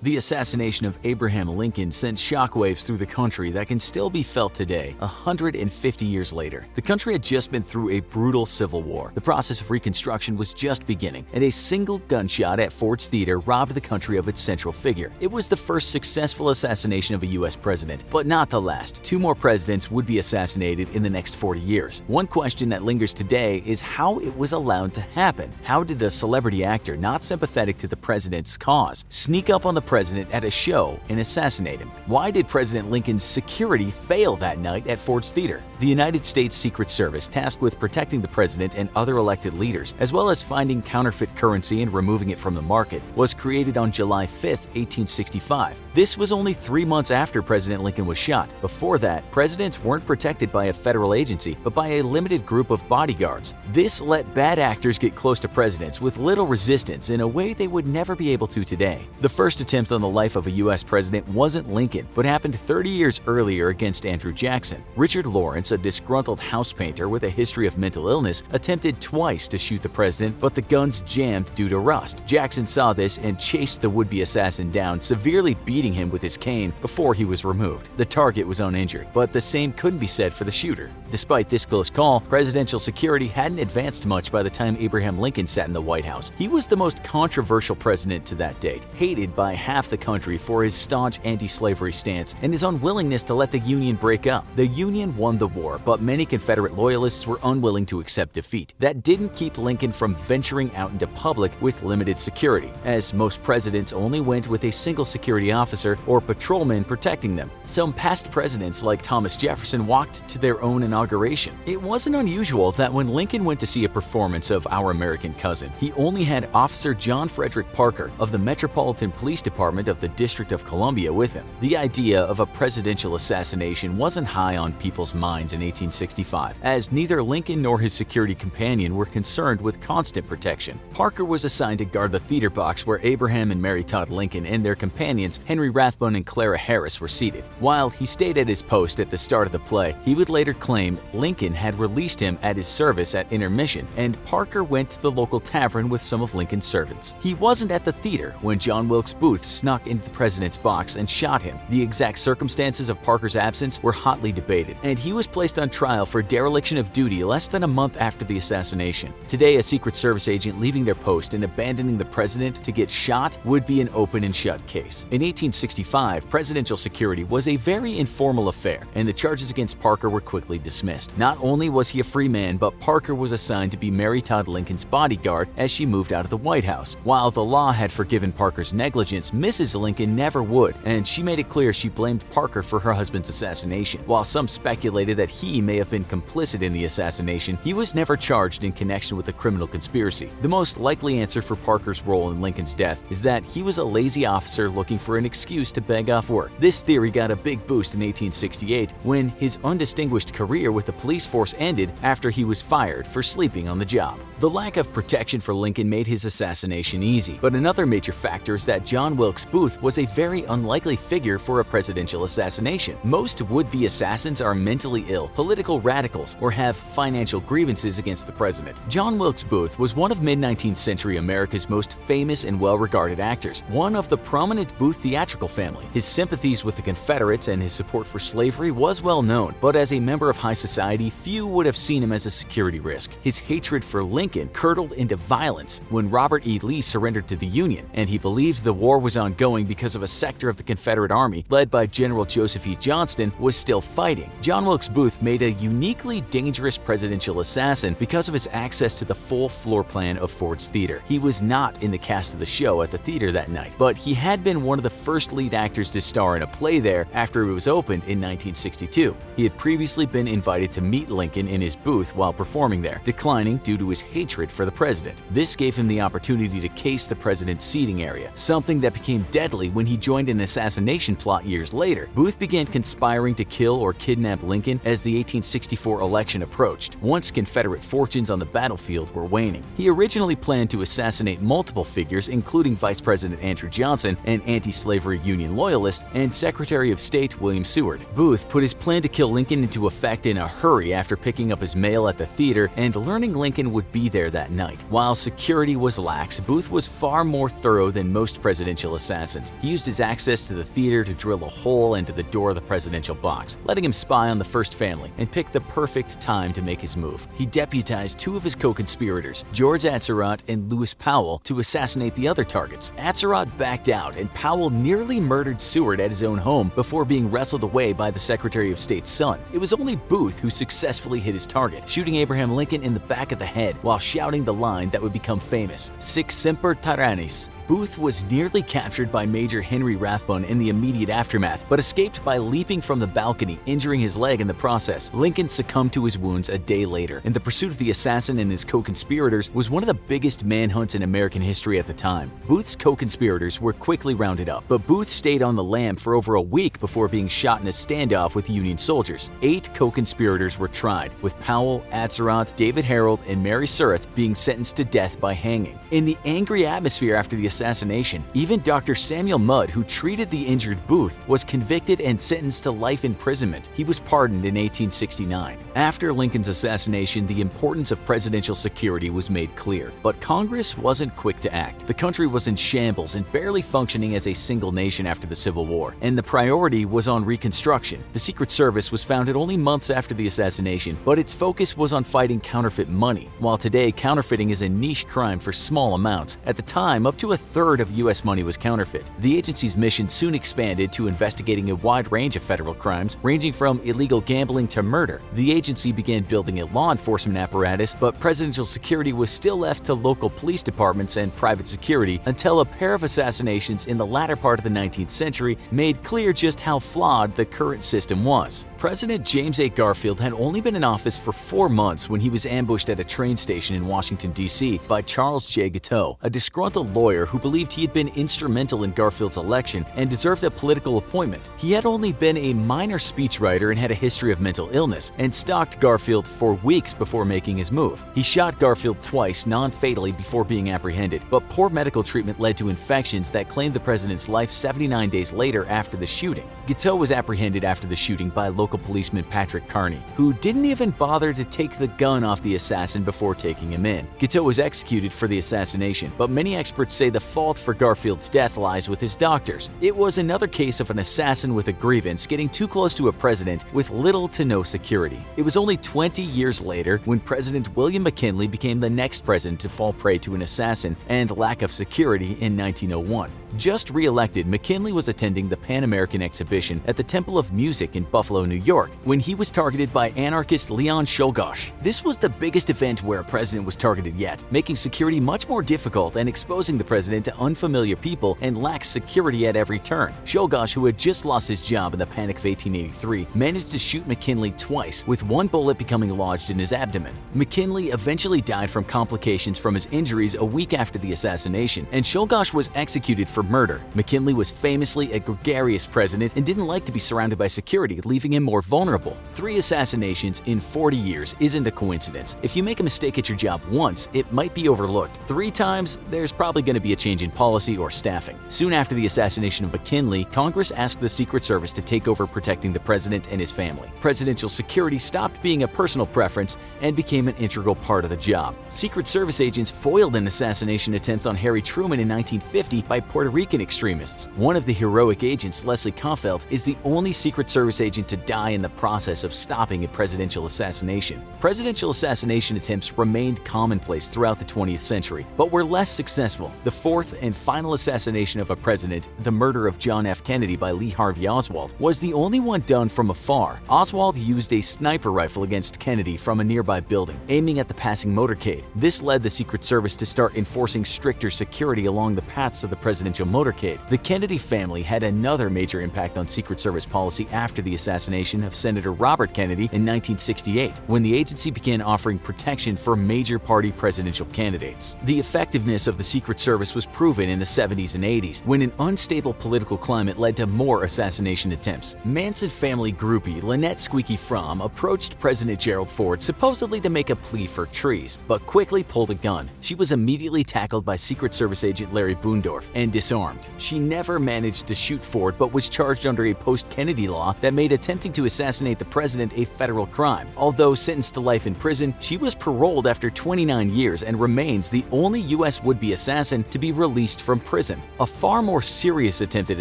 The assassination of Abraham Lincoln sent shockwaves through the country that can still be felt today, 150 years later. The country had just been through a brutal civil war. The process of reconstruction was just beginning, and a single gunshot at Ford's Theater robbed the country of its central figure. It was the first successful assassination of a U.S. president, but not the last. 2 more presidents would be assassinated in the next 40 years. One question that lingers today is how it was allowed to happen. How did a celebrity actor not sympathetic to the president's cause sneak up on the president at a show and assassinate him? Why did President Lincoln's security fail that night at Ford's Theater? The United States Secret Service, tasked with protecting the president and other elected leaders, as well as finding counterfeit currency and removing it from the market, was created on July 5, 1865. This was only 3 months after President Lincoln was shot. Before that, presidents weren't protected by a federal agency, but by a limited group of bodyguards. This let bad actors get close to presidents with little resistance in a way they would never be able to today. The first attempt on the life of a U.S. president wasn't Lincoln, but happened 30 years earlier against Andrew Jackson. Richard Lawrence, a disgruntled house painter with a history of mental illness, attempted twice to shoot the president, but the guns jammed due to rust. Jackson saw this and chased the would-be assassin down, severely beating him with his cane before he was removed. The target was uninjured, but the same couldn't be said for the shooter. Despite this close call, presidential security hadn't advanced much by the time Abraham Lincoln sat in the White House. He was the most controversial president to that date, hated by half the country for his staunch anti-slavery stance and his unwillingness to let the Union break up. The Union won the war, but many Confederate loyalists were unwilling to accept defeat. That didn't keep Lincoln from venturing out into public with limited security, as most presidents only went with a single security officer or patrolman protecting them. Some past presidents, like Thomas Jefferson, walked to their own inauguration. It wasn't unusual that when Lincoln went to see a performance of Our American Cousin, he only had Officer John Frederick Parker of the Metropolitan Police Department of the District of Columbia with him. The idea of a presidential assassination wasn't high on people's minds in 1865, as neither Lincoln nor his security companion were concerned with constant protection. Parker was assigned to guard the theater box where Abraham and Mary Todd Lincoln and their companions Henry Rathbone and Clara Harris were seated. While he stayed at his post at the start of the play, he would later claim Lincoln had released him at his service at intermission, and Parker went to the local tavern with some of Lincoln's servants. He wasn't at the theater when John Wilkes Booth snuck into the president's box and shot him. The exact circumstances of Parker's absence were hotly debated, and he was placed on trial for dereliction of duty less than a month after the assassination. Today, a Secret Service agent leaving their post and abandoning the president to get shot would be an open and shut case. In 1865, presidential security was a very informal affair, and the charges against Parker were quickly dismissed. Not only was he a free man, but Parker was assigned to be Mary Todd Lincoln's bodyguard as she moved out of the White House. While the law had forgiven Parker's negligence, Mrs. Lincoln never would, and she made it clear she blamed Parker for her husband's assassination. While some speculated that he may have been complicit in the assassination, he was never charged in connection with a criminal conspiracy. The most likely answer for Parker's role in Lincoln's death is that he was a lazy officer looking for an excuse to beg off work. This theory got a big boost in 1868 when his undistinguished career with the police force ended after he was fired for sleeping on the job. The lack of protection for Lincoln made his assassination easy, but another major factor is that John Wilkes Booth was a very unlikely figure for a presidential assassination. Most would-be assassins are mentally ill, political radicals, or have financial grievances against the president. John Wilkes Booth was one of mid-19th century America's most famous and well-regarded actors, one of the prominent Booth theatrical family. His sympathies with the Confederates and his support for slavery was well known, but as a member of high society, few would have seen him as a security risk. His hatred for Lincoln curdled into violence when Robert E. Lee surrendered to the Union, and he believed the war was ongoing because of a sector of the Confederate Army, led by General Joseph E. Johnston, was still fighting. John Wilkes Booth made a uniquely dangerous presidential assassin because of his access to the full floor plan of Ford's Theater. He was not in the cast of the show at the theater that night, but he had been one of the first lead actors to star in a play there after it was opened in 1962. He had previously been invited to meet Lincoln in his booth while performing there, declining due to his hatred for the president. This gave him the opportunity to case the president's seating area, something that became deadly when he joined an assassination plot years later. Booth began conspiring to kill or kidnap Lincoln as the 1864 election approached, once Confederate fortunes on the battlefield were waning. He originally planned to assassinate multiple figures, including Vice President Andrew Johnson, an anti-slavery Union loyalist, and Secretary of State William Seward. Booth put his plan to kill Lincoln into effect in a hurry after picking up his mail at the theater and learning Lincoln would be be there that night. While security was lax, Booth was far more thorough than most presidential assassins. He used his access to the theater to drill a hole into the door of the presidential box, letting him spy on the first family and pick the perfect time to make his move. He deputized two of his co-conspirators, George Atzerodt and Lewis Powell, to assassinate the other targets. Atzerodt backed out, and Powell nearly murdered Seward at his own home before being wrestled away by the Secretary of State's son. It was only Booth who successfully hit his target, shooting Abraham Lincoln in the back of the head while shouting the line that would become famous, "Sic semper tyrannis." Booth was nearly captured by Major Henry Rathbone in the immediate aftermath, but escaped by leaping from the balcony, injuring his leg in the process. Lincoln succumbed to his wounds a day later, and the pursuit of the assassin and his co-conspirators was one of the biggest manhunts in American history at the time. Booth's co-conspirators were quickly rounded up, but Booth stayed on the lam for over a week before being shot in a standoff with Union soldiers. 8 co-conspirators were tried, with Powell, Atzerodt, David Harold, and Mary Surratt being sentenced to death by hanging. In the angry atmosphere after the assassination, even Dr. Samuel Mudd, who treated the injured Booth, was convicted and sentenced to life imprisonment. He was pardoned in 1869. After Lincoln's assassination, the importance of presidential security was made clear, but Congress wasn't quick to act. The country was in shambles and barely functioning as a single nation after the Civil War, and the priority was on Reconstruction. The Secret Service was founded only months after the assassination, but its focus was on fighting counterfeit money. While today counterfeiting is a niche crime for small amounts, at the time up to a third of U.S. money was counterfeit. The agency's mission soon expanded to investigating a wide range of federal crimes, ranging from illegal gambling to murder. The agency began building a law enforcement apparatus, but presidential security was still left to local police departments and private security until a pair of assassinations in the latter part of the 19th century made clear just how flawed the current system was. President James A. Garfield had only been in office for 4 months when he was ambushed at a train station in Washington, D.C. by Charles J. Guiteau, a disgruntled lawyer who believed he had been instrumental in Garfield's election and deserved a political appointment. He had only been a minor speechwriter and had a history of mental illness, and stalked Garfield for weeks before making his move. He shot Garfield twice non-fatally before being apprehended, but poor medical treatment led to infections that claimed the president's life 79 days later after the shooting. Guiteau was apprehended after the shooting by local policeman Patrick Carney, who didn't even bother to take the gun off the assassin before taking him in. Guiteau was executed for the assassination, but many experts say the fault for Garfield's death lies with his doctors. It was another case of an assassin with a grievance getting too close to a president with little to no security. It was only 20 years later when President William McKinley became the next president to fall prey to an assassin and lack of security in 1901. Just re-elected, McKinley was attending the Pan American Exhibition at the Temple of Music in Buffalo, New York, when he was targeted by anarchist Leon Czolgosz. This was the biggest event where a president was targeted yet, making security much more difficult and exposing the president to unfamiliar people and lax security at every turn. Czolgosz, who had just lost his job in the Panic of 1883, managed to shoot McKinley twice, with one bullet becoming lodged in his abdomen. McKinley eventually died from complications from his injuries a week after the assassination, and Czolgosz was executed for murder. McKinley was famously a gregarious president and didn't like to be surrounded by security, leaving him more vulnerable. 3 assassinations in 40 years isn't a coincidence. If you make a mistake at your job once, it might be overlooked. 3 times, there's probably going to be a change in policy or staffing. Soon after the assassination of McKinley, Congress asked the Secret Service to take over protecting the president and his family. Presidential security stopped being a personal preference and became an integral part of the job. Secret Service agents foiled an assassination attempt on Harry Truman in 1950 by Puerto Rican extremists. One of the heroic agents, Leslie Caufeld, is the only Secret Service agent to die in the process of stopping a presidential assassination. Presidential assassination attempts remained commonplace throughout the 20th century, but were less successful. The 4th and final assassination of a president, the murder of John F. Kennedy by Lee Harvey Oswald, was the only one done from afar. Oswald used a sniper rifle against Kennedy from a nearby building, aiming at the passing motorcade. This led the Secret Service to start enforcing stricter security along the paths of the presidential motorcade. The Kennedy family had another major impact on Secret Service policy after the assassination of Senator Robert Kennedy in 1968, when the agency began offering protection for major party presidential candidates. The effectiveness of the Secret Service was proven in the 70s and 80s, when an unstable political climate led to more assassination attempts. Manson family groupie Lynette Squeaky Fromm approached President Gerald Ford supposedly to make a plea for trees, but quickly pulled a gun. She was immediately tackled by Secret Service agent Larry Boondorf and disarmed. She never managed to shoot Ford but was charged under a post-Kennedy law that made attempting to assassinate the president a federal crime. Although sentenced to life in prison, she was paroled after 29 years and remains the only U.S. would-be assassin to be released from prison. A far more serious attempted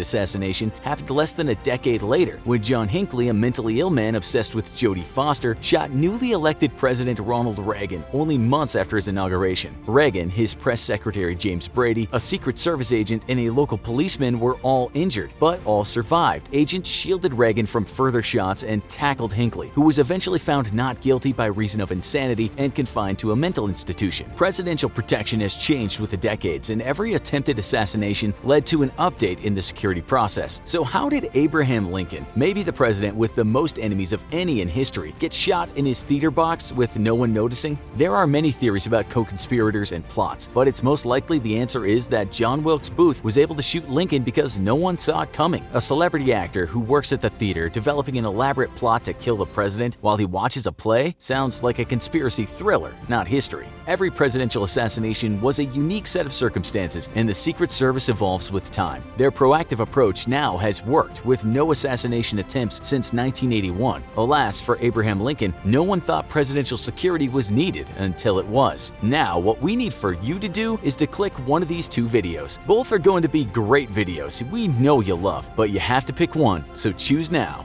assassination happened less than a decade later when John Hinckley, a mentally ill man obsessed with Jodie Foster, shot newly elected President Ronald Reagan only months after his inauguration. Reagan, his press secretary James Brady, a Secret Service agent, and a local policeman were all injured, but all survived. Agents shielded Reagan from further shots and tackled Hinckley, who was eventually found not guilty by reason of insanity and confined to a mental institution. Presidential protection has changed with the decades, and every attempted assassination led to an update in the security process. So how did Abraham Lincoln, maybe the president with the most enemies of any in history, get shot in his theater box with no one noticing? There are many theories about co-conspirators and plots, but it's most likely the answer is that John Wilkes Booth was able to shoot Lincoln because no one saw it coming. A celebrity actor who works at the theater developing an elaborate plot to kill the president while he watches a play sounds like a conspiracy thriller, not history. Every presidential assassination was a unique set of circumstances, and the Secret Service evolves with time. Their proactive approach now has worked, with no assassination attempts since 1981. Alas, for Abraham Lincoln, no one thought presidential security was needed until it was. Now, what we need for you to do is to click one of these two videos. Both are going to be great videos we know you'll love, but you have to pick one, so choose now.